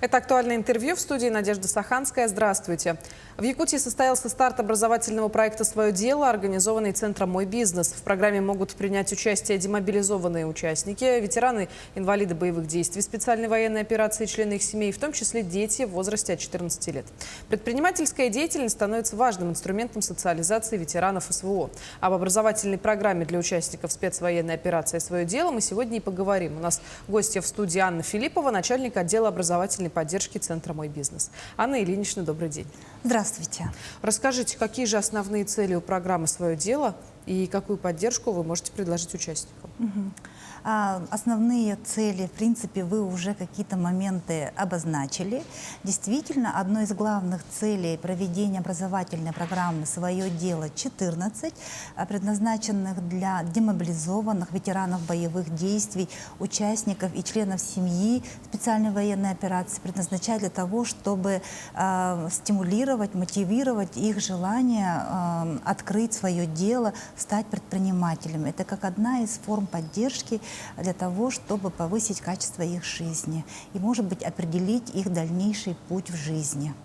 Это «Актуальное интервью», в студии Надежда Саханская. Здравствуйте. В Якутии состоялся старт образовательного проекта «Свое дело», организованный Центром «Мой бизнес». В программе могут принять участие демобилизованные участники, ветераны, инвалиды боевых действий, специальной военной операции, члены их семей, в том числе дети в возрасте от 14 лет. Предпринимательская деятельность становится важным инструментом социализации ветеранов СВО. Об образовательной программе для участников спецвоенной операции «Свое дело» мы сегодня и поговорим. У нас гостья в студии Анна Филиппова, начальник отдела образовательной поддержки Центра «Мой бизнес». Анна Ильинична, добрый день. Здравствуйте. Расскажите, какие же основные цели у программы «Свое дело» и какую поддержку вы можете предложить участникам? Основные цели, в принципе, вы уже какие-то моменты обозначили. Действительно, одной из главных целей проведения образовательной программы «Свое дело» 14, предназначенных для демобилизованных ветеранов боевых действий, участников и членов семьи специальной военной операции, предназначать для того, чтобы стимулировать, мотивировать их желание открыть свое дело, стать предпринимателем. Это как одна из форм поддержки для того, чтобы повысить качество их жизни и, может быть, определить их дальнейший путь в жизни.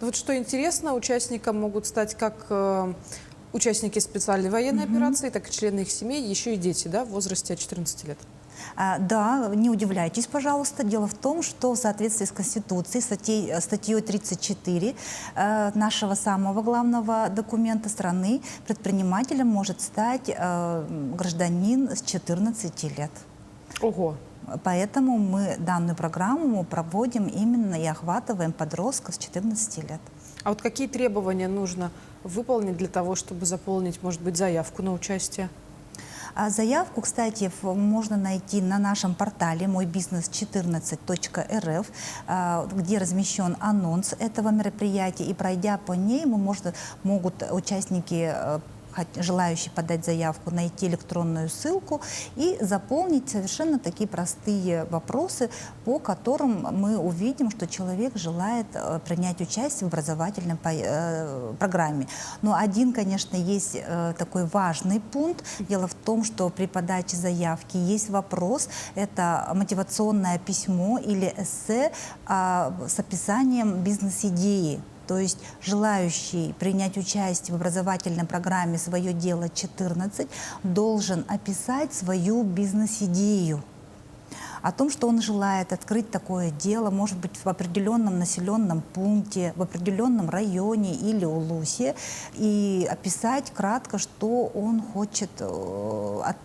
Вот что интересно, участникам могут стать как участники специальной военной операции, так и члены их семей, еще и дети, да, в возрасте от 14 лет. Да, не удивляйтесь, пожалуйста. Дело в том, что в соответствии с Конституцией, статьей 34 нашего самого главного документа страны, предпринимателем может стать гражданин с 14 лет. Ого! Поэтому мы данную программу проводим именно и охватываем подростков с 14 лет. А вот какие требования нужно выполнить для того, чтобы заполнить, может быть, заявку на участие? Заявку, кстати, можно найти на нашем портале moybiznes14.rf, где размещен анонс этого мероприятия. И пройдя по ней, могут участники, желающие подать заявку, найти электронную ссылку и заполнить совершенно такие простые вопросы, по которым мы увидим, что человек желает принять участие в образовательной программе. Но один, конечно, есть такой важный пункт. Дело в том, что при подаче заявки есть вопрос, это мотивационное письмо или эссе с описанием бизнес-идеи. То есть желающий принять участие в образовательной программе «Свое дело 14» должен описать свою бизнес-идею о том, что он желает открыть такое дело, может быть, в определенном населенном пункте, в определенном районе или улусе, и описать кратко, что он хочет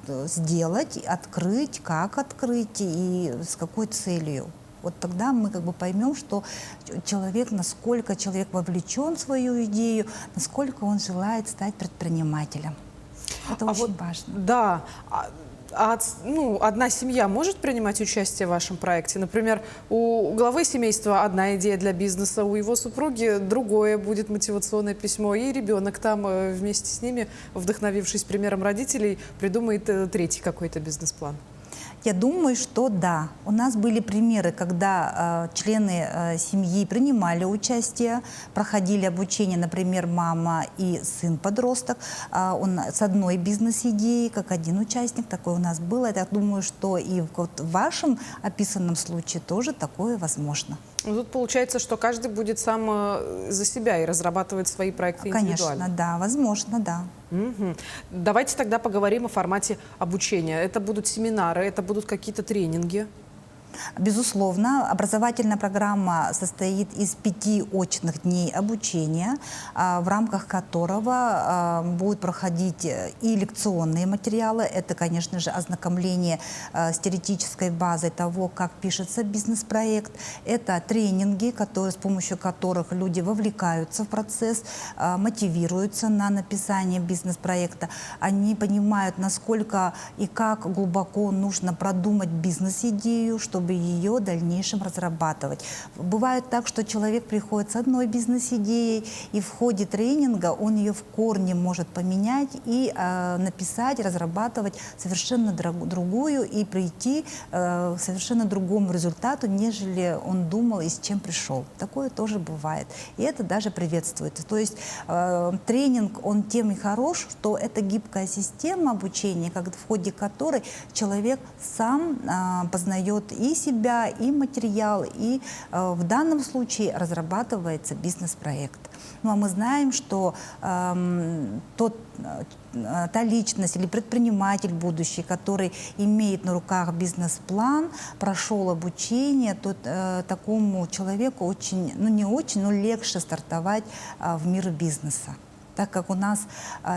сделать, открыть, как открыть и с какой целью. Вот тогда мы поймем, что насколько человек вовлечен в свою идею, насколько он желает стать предпринимателем. Это очень важно. Да. Одна семья может принимать участие в вашем проекте? Например, у главы семейства одна идея для бизнеса, у его супруги другое будет мотивационное письмо, и ребенок там вместе с ними, вдохновившись примером родителей, придумает третий какой-то бизнес-план. Я думаю, что да. У нас были примеры, когда члены семьи принимали участие, проходили обучение, например, мама и сын-подросток. Он с одной бизнес-идеей, как один участник, такое у нас было. Я думаю, что и в вашем описанном случае тоже такое возможно. Тут получается, что каждый будет сам за себя и разрабатывать свои проекты индивидуально. Конечно, да, возможно, да. Угу. Давайте тогда поговорим о формате обучения. Это будут семинары, это будут какие-то тренинги? Безусловно, образовательная программа состоит из 5 очных дней обучения, в рамках которого будут проходить и лекционные материалы. Это, конечно же, ознакомление с теоретической базой того, как пишется бизнес-проект. Это тренинги, с помощью которых люди вовлекаются в процесс, мотивируются на написание бизнес-проекта. Они понимают, насколько и как глубоко нужно продумать бизнес-идею, чтобы ее в дальнейшем разрабатывать. Бывает так, что человек приходит с одной бизнес-идеей, и в ходе тренинга он ее в корне может поменять и написать, разрабатывать совершенно другую и прийти к совершенно другому результату, нежели он думал и с чем пришел. Такое тоже бывает. И это даже приветствуется. То есть тренинг, он тем и хорош, что это гибкая система обучения, в ходе которой человек сам познает и и себя, и материал, и в данном случае разрабатывается бизнес-проект. Ну а мы знаем, что та личность или предприниматель будущий, который имеет на руках бизнес-план, прошел обучение, то такому человеку очень, ну не очень, но легче стартовать в мир бизнеса. Так как у нас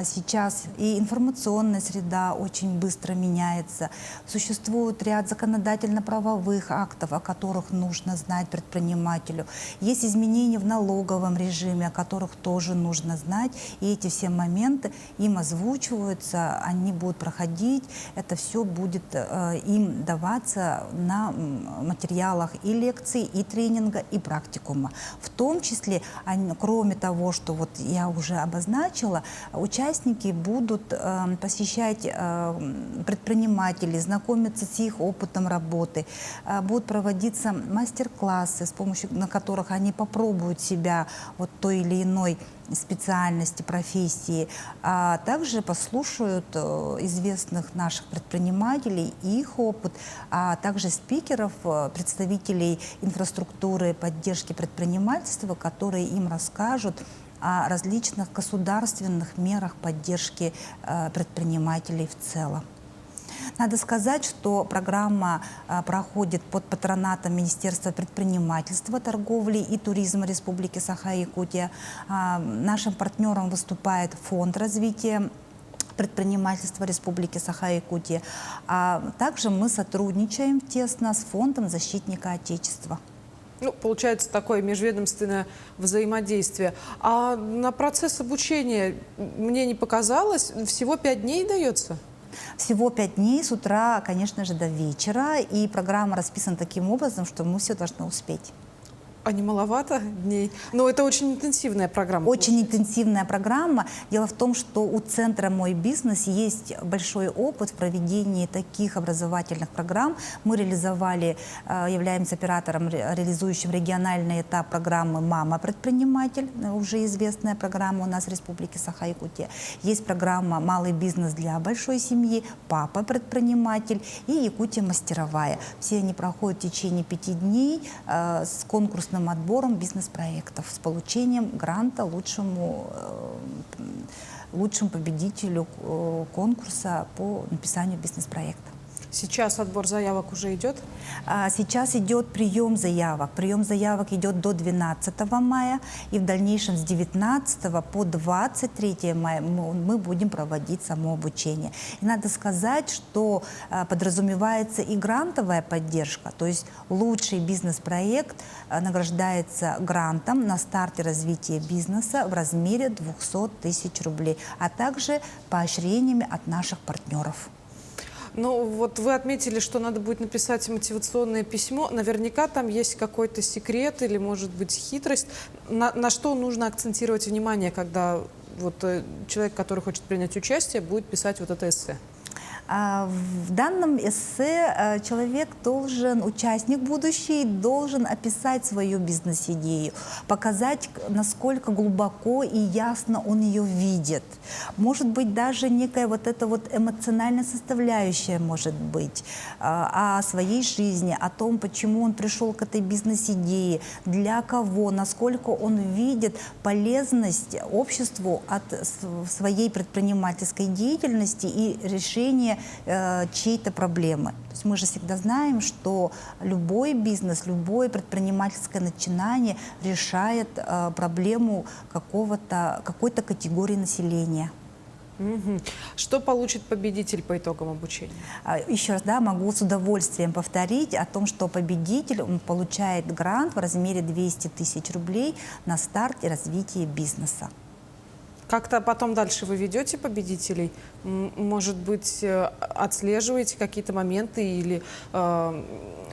сейчас и информационная среда очень быстро меняется, существует ряд законодательно-правовых актов, о которых нужно знать предпринимателю, есть изменения в налоговом режиме, о которых тоже нужно знать, и эти все моменты им озвучиваются, они будут проходить, это все будет им даваться на материалах и лекций, и тренинга, и практикума. В том числе, кроме того, что вот я уже обозначила, участники будут посещать предпринимателей, знакомиться с их опытом работы, будут проводиться мастер-классы, с помощью на которых они попробуют себя вот той или иной специальности, профессии, а также послушают известных наших предпринимателей и их опыт, а также спикеров, представителей инфраструктуры поддержки предпринимательства, которые им расскажут о различных государственных мерах поддержки предпринимателей в целом. Надо сказать, что программа проходит под патронатом Министерства предпринимательства, торговли и туризма Республики Саха-Якутия. Нашим партнером выступает Фонд развития предпринимательства Республики Саха-Якутия. А также мы сотрудничаем тесно с Фондом защитника Отечества. Ну, получается такое межведомственное взаимодействие. А на процесс обучения, мне не показалось, всего 5 дней дается? Всего 5 дней с утра, конечно же, до вечера. И программа расписана таким образом, что мы все должны успеть. А не маловато дней? Но это очень интенсивная программа. Очень интенсивная программа. Дело в том, что у Центра «Мой бизнес» есть большой опыт в проведении таких образовательных программ. Мы реализовали, являемся оператором, реализующим региональный этап программы «Мама-предприниматель», уже известная программа у нас в Республике Саха-Якутия. Есть программа «Малый бизнес для большой семьи», «Папа-предприниматель» и «Якутия-мастеровая». Все они проходят в течение 5 дней с конкурсным отбором бизнес-проектов, с получением гранта лучшему победителю конкурса по написанию бизнес-проекта. Сейчас отбор заявок уже идет? Сейчас идет прием заявок. Прием заявок идет до 12 мая, и в дальнейшем с 19 по 23 мая мы будем проводить само обучение. И надо сказать, что подразумевается и грантовая поддержка, то есть лучший бизнес-проект награждается грантом на старте развития бизнеса в размере 200 тысяч рублей, а также поощрениями от наших партнеров. Ну, вот вы отметили, что надо будет написать мотивационное письмо. Наверняка там есть какой-то секрет или, может быть, хитрость. На что нужно акцентировать внимание, когда вот человек, который хочет принять участие, будет писать вот это эссе? В данном эссе человек должен, участник будущий, должен описать свою бизнес-идею, показать, насколько глубоко и ясно он ее видит. Может быть, даже некая вот эта вот эмоциональная составляющая может быть о своей жизни, о том, почему он пришел к этой бизнес-идее, для кого, насколько он видит полезность обществу от своей предпринимательской деятельности и решения чьей-то проблемы. То есть мы же всегда знаем, что любой бизнес, любое предпринимательское начинание решает проблему какой-то категории населения. Угу. Что получит победитель по итогам обучения? Еще раз, да, могу с удовольствием повторить о том, что победитель получает грант в размере 200 тысяч рублей на старт и развитие бизнеса. Как-то потом дальше вы ведете победителей? Может быть, отслеживаете какие-то моменты или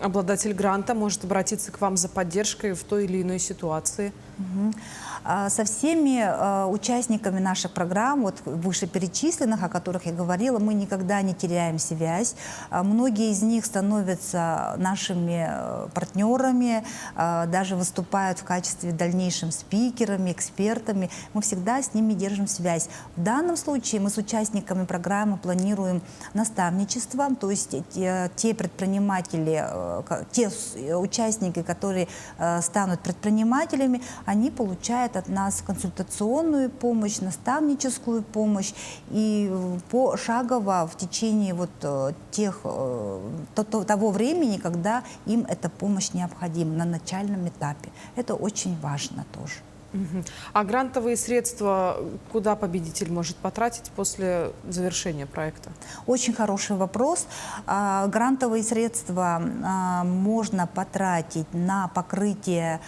обладатель гранта может обратиться к вам за поддержкой в той или иной ситуации? Со всеми участниками наших программ, вот вышеперечисленных, о которых я говорила, мы никогда не теряем связь. Многие из них становятся нашими партнерами, даже выступают в качестве дальнейшим спикерами, экспертами. Мы всегда с ними держим связь. В данном случае мы с участниками программы планируем наставничество, то есть те предприниматели, те участники, которые станут предпринимателями, они получают от нас консультационную помощь, наставническую помощь и пошагово в течение того времени, когда им эта помощь необходима на начальном этапе. Это очень важно тоже. А грантовые средства куда победитель может потратить после завершения проекта? Очень хороший вопрос. Грантовые средства можно потратить на покрытие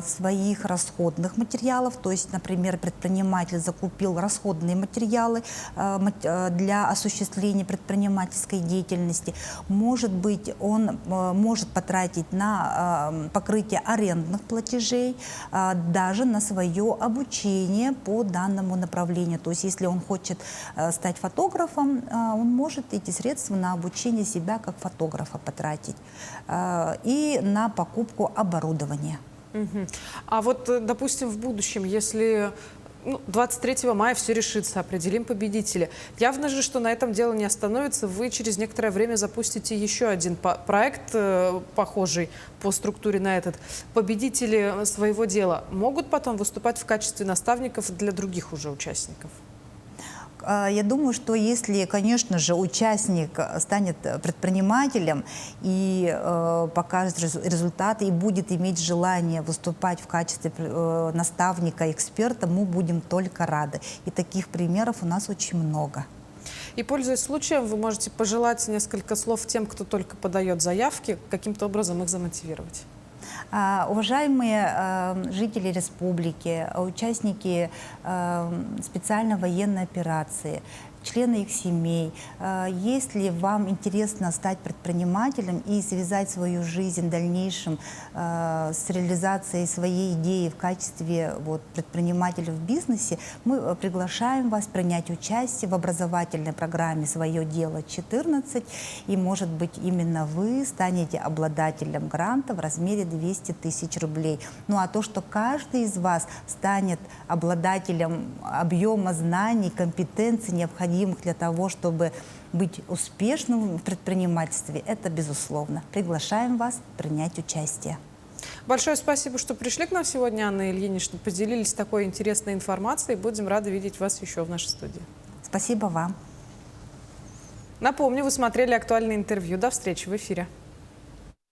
своих расходных материалов. То есть, например, предприниматель закупил расходные материалы для осуществления предпринимательской деятельности. Может быть, он может потратить на покрытие арендных платежей, даже на свое обучение по данному направлению. То есть, если он хочет стать фотографом, он может эти средства на обучение себя как фотографа потратить и на покупку оборудования. А вот, допустим, в будущем, если 23 мая все решится, определим победителя. Явно же, что на этом дело не остановится. Вы через некоторое время запустите еще один проект, похожий по структуре на этот. Победители своего дела могут потом выступать в качестве наставников для других уже участников? Я думаю, что если, конечно же, участник станет предпринимателем и покажет результаты, и будет иметь желание выступать в качестве наставника, эксперта, мы будем только рады. И таких примеров у нас очень много. И, пользуясь случаем, вы можете пожелать несколько слов тем, кто только подает заявки, каким-то образом их замотивировать. Уважаемые жители республики, участники специальной военной операции, члены их семей, если вам интересно стать предпринимателем и связать свою жизнь в дальнейшем с реализацией своей идеи в качестве предпринимателя в бизнесе, мы приглашаем вас принять участие в образовательной программе «Свое дело 14», и, может быть, именно вы станете обладателем гранта в размере 200 тысяч рублей. Ну а то, что каждый из вас станет обладателем объема знаний, компетенций, необходимых для того, чтобы быть успешным в предпринимательстве, это безусловно. Приглашаем вас принять участие. Большое спасибо, что пришли к нам сегодня, Анна Ильинична, поделились такой интересной информацией. Будем рады видеть вас еще в нашей студии. Спасибо вам. Напомню, вы смотрели актуальное интервью. До встречи в эфире.